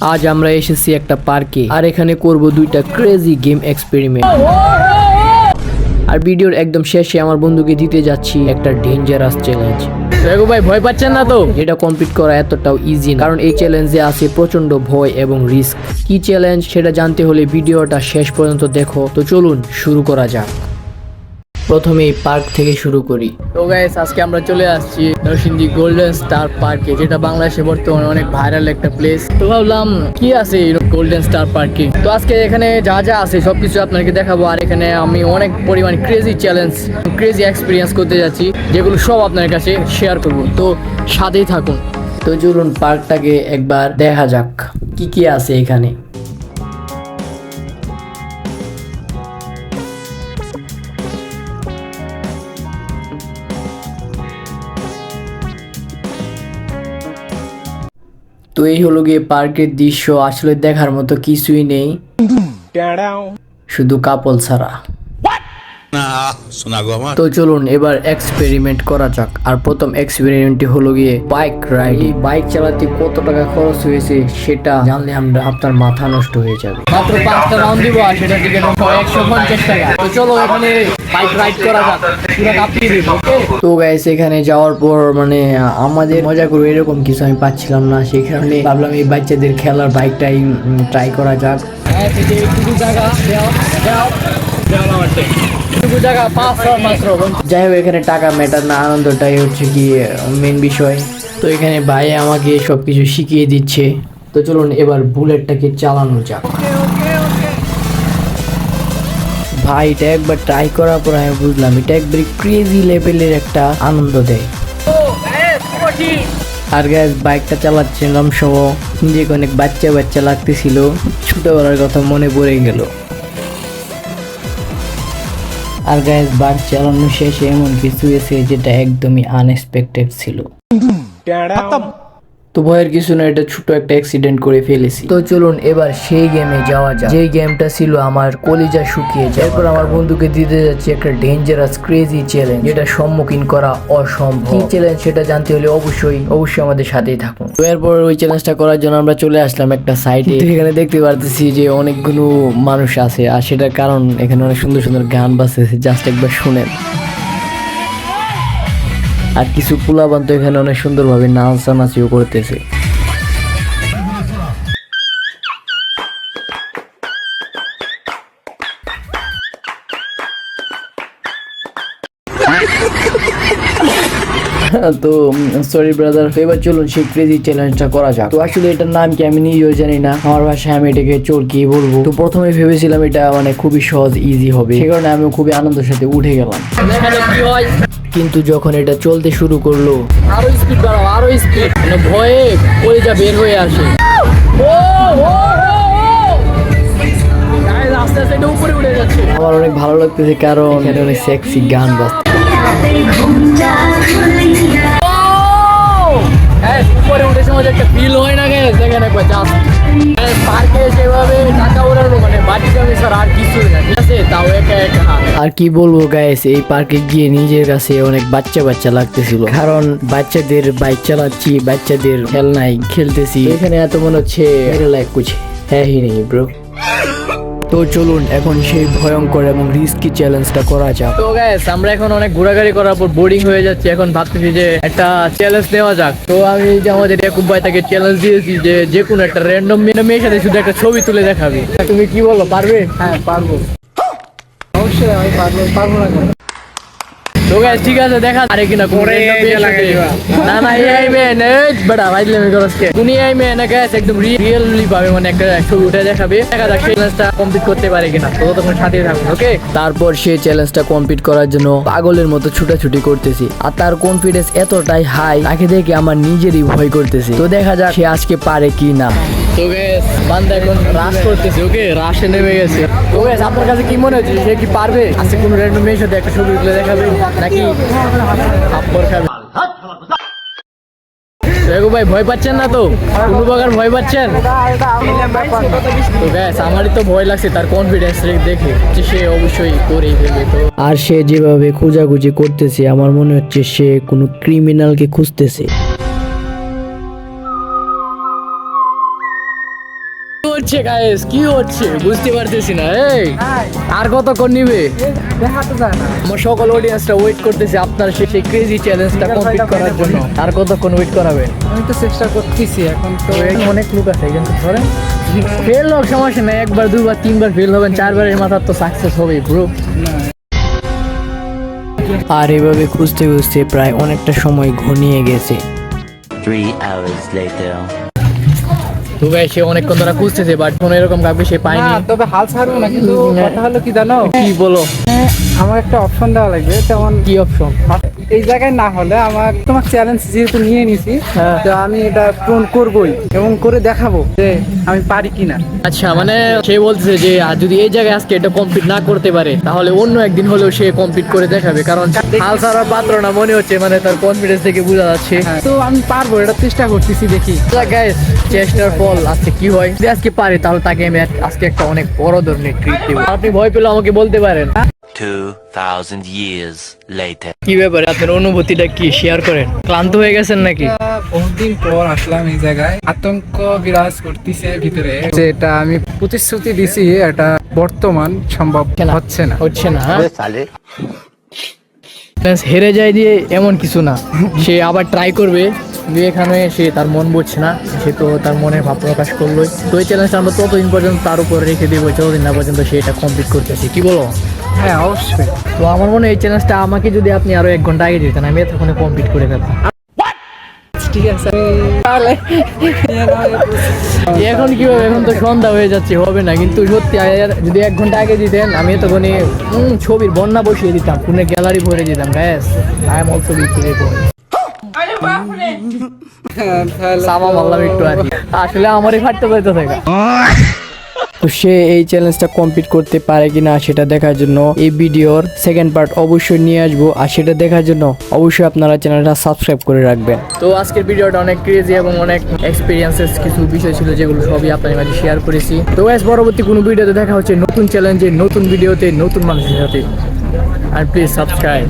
আজ আমরা এসেছি একটা পার্কে আর এখানে করব দুইটা ক্রেজি গেম এক্সপেরিমেন্ট। আর ভিডিওর একদম শেষে আমার বন্ধুকে দিতে যাচ্ছি একটা ডেঞ্জারাস চ্যালেঞ্জ। দেখো ভাই, ভয় পাচ্ছেন না তো? এটা কমপ্লিট করা এতটাও ইজি না, কারণ এই চ্যালেঞ্জে আছে প্রচন্ড ভয় এবং রিস্ক। কি চ্যালেঞ্জ সেটা জানতে হলে ভিডিওটা শেষ পর্যন্ত দেখো। তো চলুন শুরু করা যাক। প্রথমে এই পার্ক থেকে শুরু করি। তো গাইস, আজকে আমরা চলে আসছি নরসিংদী গোল্ডেন স্টার পার্কে, যেটা বাংলাদেশে বর্তমানে অনেক ভাইরাল একটা প্লেস। তো ভাবলাম কি আছে এই গোল্ডেন স্টার পার্কে। তো আজকে এখানে যা যা আছে সবকিছু আপনাকে দেখাবো। আর এখানে আমি অনেক পরিমাণ ক্রেজি চ্যালেঞ্জ, ক্রেজি এক্সপিরিয়েন্স করতে যাচ্ছি, যেগুলো সব আপনার কাছে শেয়ার করব। তো সাথেই থাকুন। তো চলুন পার্কটাকে একবার দেখা যাক কি কি আছে এখানে। তো এই হলো গিয়ে পার্কের দৃশ্য। আসলে দেখার মতো কিছুই নেই, শুধু কাপল ছাড়া। তো চলুন এবার এক্সপেরিমেন্ট করা যাক। আর প্রথম এক্সপেরিমেন্টটি হলো গিয়ে বাইক রাইড। এই বাইক চালাতে কত টাকা খরচ হয়েছে সেটা জানলে আপনার মাথা নষ্ট হয়ে যাবে। মাত্র 5টা রাউন্ড দিব আর সেটা থেকে 150 টাকা। তো চলো এখানে বাইক রাইড করা যাক, পুরো কাঁপিয়ে দিব। তো গাইস, এখানে যাওয়ার পর মানে আমাদের মজা করবো এরকম কিছু আমি পাচ্ছিলাম না, সেই কারণে ভাবলাম এই বাচ্চাদের খেলার বাইকটাই ট্রাই করা যাক। যাই হোক, এখানে টাকা ম্যাটার না, আনন্দটাই হচ্ছে কি মেন বিষয়। তো এখানে ভাই আমাকে সবকিছু শিখিয়ে দিচ্ছে। তো চলুন এবার বুলেটটাকে চালানো যাক। ভাই এটা একবার ট্রাই করার পর আমি বুঝলাম এটা একবারে ক্রেজি লেভেলের একটা আনন্দ দেয়। আর গ্যাস বাইকটা চালাচ্ছিলাম সহ নিজেকে অনেক বাচ্চা বাচ্চা লাগতেছিল, ছোটবেলার কথা মনে পড়ে গেল। আর গাইস, বাইক চালানো শেষে এমন কিছু হয়েছে যেটা একদমই আনএক্সপেক্টেড ছিল। তো ভয়ের কিছু না, এটা ছোট একটা অ্যাক্সিডেন্ট করে ফেলেছি। তো চলুন এবার সেই গেমে যাওয়া যাক, যে গেমটা ছিল আমার কলিজা শুকিয়ে যায়। এরপর আমার বন্ধুকে দিতে যাচ্ছে একটা ডেঞ্জারাস ক্রেজি চ্যালেঞ্জ, যেটা সম্মুখীন করা অসম্ভব। কি চ্যালেঞ্জ সেটা জানতে হলে অবশ্যই আমাদের সাথেই থাকুন। তো এরপর ওই চ্যালেঞ্জটা করার জন্য আমরা চলে আসলাম একটা সাইটে। এখানে দেখতে পারতেছি যে অনেকগুলো মানুষ আছে, আর সেটার কারণ এখানে অনেক সুন্দর সুন্দর গান বাজতেছে, জাস্ট একবার শুনেন। আর কিছু পোলাপান তো এখানে অনেক সুন্দরভাবে নাচানাচিও করতেছে। তো সরি ব্রাদার, এবার চলুন সেই ক্রেজি চ্যালেঞ্জটা করা যাক। তো আসলে এটার নাম কি আমি নিজেও জানি না, আমার ভাষায় আমি এটাকে চোরকি বলবো। তো প্রথমে ভেবেছিলাম এটা মানে খুবই সহজ ইজি হবে, সে কারণে আমি খুবই আনন্দের সাথে উঠে গেলাম। কিন্তু যখন এটা চলতে শুরু করলো, আরো স্পিড বাড়াও, আরো স্পিড, মানে ভয়ে কলিজা বের হয়ে আসে। আস্তে আস্তে এটা উপরে উঠে যাচ্ছে। আমার অনেক ভালো লাগতেছে কারণ এখানে অনেক সেক্সি গান বাজছে। উপরে উঠে সময় একটা ফিল হয় না গেছে এখানে পার্কে সেভাবে টাকা ওড়ানো মানে বাড়ি জমি স্যার আর কিছু না, ঠিক আছে? তাও একা একা আর কি বলবো গাইস, এই পার্কে গিয়ে নিজের কাছে অনেক বাচ্চা বাচ্চা লাগতেছিল, কারণ বাচ্চাদের বাইক চালাচ্ছি, বাচ্চাদের খেলনায় খেলতেছি। এখানে এত মনে হচ্ছে লাইক কুছ হ্যাঁ হি নেই ব্রো। তো চলুন এখন সেই ভয়ঙ্কর এবং রিস্কি চ্যালেঞ্জটা করা যাক। তো গাইস, আমরা এখন অনেক ঘোরাঘুরি করার পর বোরিং হয়ে যাচ্ছে, এখন ভাবতেছি যে একটা চ্যালেঞ্জ নেওয়া যাক। তো আমি যে আমাদের ইয়াকুব ভাই তাকে চ্যালেঞ্জ দিয়েছি যে যে কোনো একটা র্যান্ডম মেয়ের সাথে শুধু একটা ছবি তুলে দেখাবে। তুমি কি বলো, পারবে? হ্যাঁ পারবো, অবশ্যই আমি পারবো না কেন? তো গাইস ঠিক আছে, দেখা আরে কিনা করে না না এই মেন বড় ভাইলে করছে উনি এই মেন গাইস একদম রিয়েলি ভাবে মানে একটা ছবি উঠে দেখাবে, দেখা যাক সেই চ্যালেঞ্জটা কমপ্লিট করতে পারে কিনা। তো তখন সাথে থাকুন, ওকে? তারপর সেই চ্যালেঞ্জটা কমপ্লিট করার জন্য পাগলের মতো ছুটাছুটি করতেছি, আর তার কনফিডেন্স এতটাই হাই, তাকে দেখে আমার নিজেরই ভয় করতেছে। তো দেখা যাক সে আজকে পারে কি না। তো গাইস, বান্দা এখন রাশ করতেছে, ওকে? রাশে নেমে গেছে। তো গাইস, আপনার কাছে কি মনে হচ্ছে সে কি পারবে আজকে কোনো র্যান্ডম মেয়ের সাথে একটা ছবি তুলে দেখাবে নাকি আপর খাবে? দেখো ভাই, ভয় পাচ্ছেন না তো? কোনো প্রকার ভয় পাচ্ছেন? তো গাইস, আমারই তো ভয় লাগছে তার কনফিডেন্স দেখে, যে সে অবশ্যই করেই ফেলবে। তো আর সে যেভাবে খোঁজাখুঁজি করতেছে, আমার মনে হচ্ছে সে কোনো ক্রিমিনালকে খুঁজতেছে। হচ্ছে গাইস, কি হচ্ছে বুঝতে পারতেছি না। এই আর কতক্ষণ নিবে? দেখাতে যায় না। আমার সকল অডিয়েন্সটা ওয়েট করতেছে আপনার সেই ক্রেজি চ্যালেঞ্জটা কমপ্লিট করার জন্য। আর কতক্ষণ ওয়েট করাবে? আমি তো চেষ্টা করতেছি এখন তো। অনেক লোক আছে কিন্তু ধরেন ফেল হোক সমস্যা নেই, একবার দুবার তিনবার ফেল হবেন, চারবারের মাথার তো সাকসেস হবে ব্রো। আর এভাবে খুঁজতে খুঁজতে প্রায় অনেকটা সময় ঘনিয়ে গেছে। 3 hours later. তো ভাই সে অনেকক্ষণ ধরে খুঁজতেছে, বাট কোনো এরকম কাউকে সে পায়নি। না, তবে হাল ছাড়বো না, কিন্তু কথা হলো কি জানো, কি বলো? আমার একটা অপশন দেওয়া লাগবে। যেমন কি অপশন? এই জায়গায় না হলে আমার তোমার চ্যালেঞ্জ যেহেতু নিয়ে নিছি, হ্যাঁ। তো আমি এটা পূরণ করবোই এবং করে দেখাবো যে আমি পারি কিনা। আচ্ছা, মানে সে বলতেছে যে আর যদি এই জায়গায় আজকে এটা কমপ্লিট না করতে পারে তাহলে অন্য একদিন হলেও সে কমপ্লিট করে দেখাবে, কারণ হাল ছাড়া পাত্র না মনে হচ্ছে, মানে তার কনফিডেন্স থেকে বোঝা যাচ্ছে। তো আমি পারবো, এটা চেষ্টা করতেছি, দেখি। গাইস, চেষ্টার ফল আজকে কি হয়। যদি আজকে পারে তাহলে তাকে আমি আজকে একটা অনেক বড় ধরনের ট্রিট দেবো। আপনি ভয় পেলে আমাকে বলতে পারেন। 2000 years later. কি ব্যাপারে, আপনার অনুভূতিটা কি শেয়ার করেন? ক্লান্ত হয়ে গেছেন নাকি? বহুদিন পর আসলাম এই জায়গায়, আতঙ্ক বিরাজ করতেছে ভিতরে যে এটা আমি প্রতিশ্রুতি দিছি, এটা বর্তমান সম্ভব হচ্ছে না। হচ্ছে না, হ্যাঁ? হেরে যায় দিয়ে এমন কিছু না, সে আবার ট্রাই করবে। দিয়ে এখানে সে তার মন বুঝছে না, সে তো তার মনের ভাব প্রকাশ করলোই। তো এই চ্যালেঞ্জটা আমরা ততদিন পর্যন্ত তার উপর রেখে দেবো, যতদিন না পর্যন্ত সে এটা কমপ্লিট করতেছে। কি বলো? হ্যাঁ, অবশ্যই। তো আমার মনে হয় এই চ্যালেঞ্জটা আমাকে যদি আপনি আরো 1 ঘন্টা আগে দিতেন, আমি এতক্ষণে কমপ্লিট করে ফেলতাম। ঠিক আছে, তাহলে এখন কিভাবে? এখন তো সন্ধ্যা হয়ে যাচ্ছে, হবে না। কিন্তু সত্যি যদি 1 ঘন্টা আগে দিতেন, আমি এতক্ষণে ছবির বন্যা বসিয়ে দিতাম, ফোনে গ্যালারি ভরে দিতাম। গ্যাস আই এম অলসো বিক্রি করে সামা বললাম একটু আর কি। আসলে আমারই ফাটতে পারতে থাকে। তো সে এই চ্যালেঞ্জটা কমপ্লিট করতে পারে কিনা সেটা দেখার জন্য এই ভিডিওর সেকেন্ড পার্ট অবশ্যই নিয়ে আসবো। আর সেটা দেখার জন্য অবশ্যই আপনারা চ্যানেলটা সাবস্ক্রাইব করে রাখবেন। তো আজকের ভিডিওটা অনেক ক্রেজি এবং অনেক এক্সপিরিয়েন্সেস কিছু বিষয় ছিল, যেগুলো সবই আপনাদের মাঝে শেয়ার করেছি। তো গাইস, পরবর্তী কোনো ভিডিওতে দেখা হচ্ছে নতুন চ্যালেঞ্জে, নতুন ভিডিওতে, নতুন মানুষের সাথে। আর প্লিজ সাবস্ক্রাইব।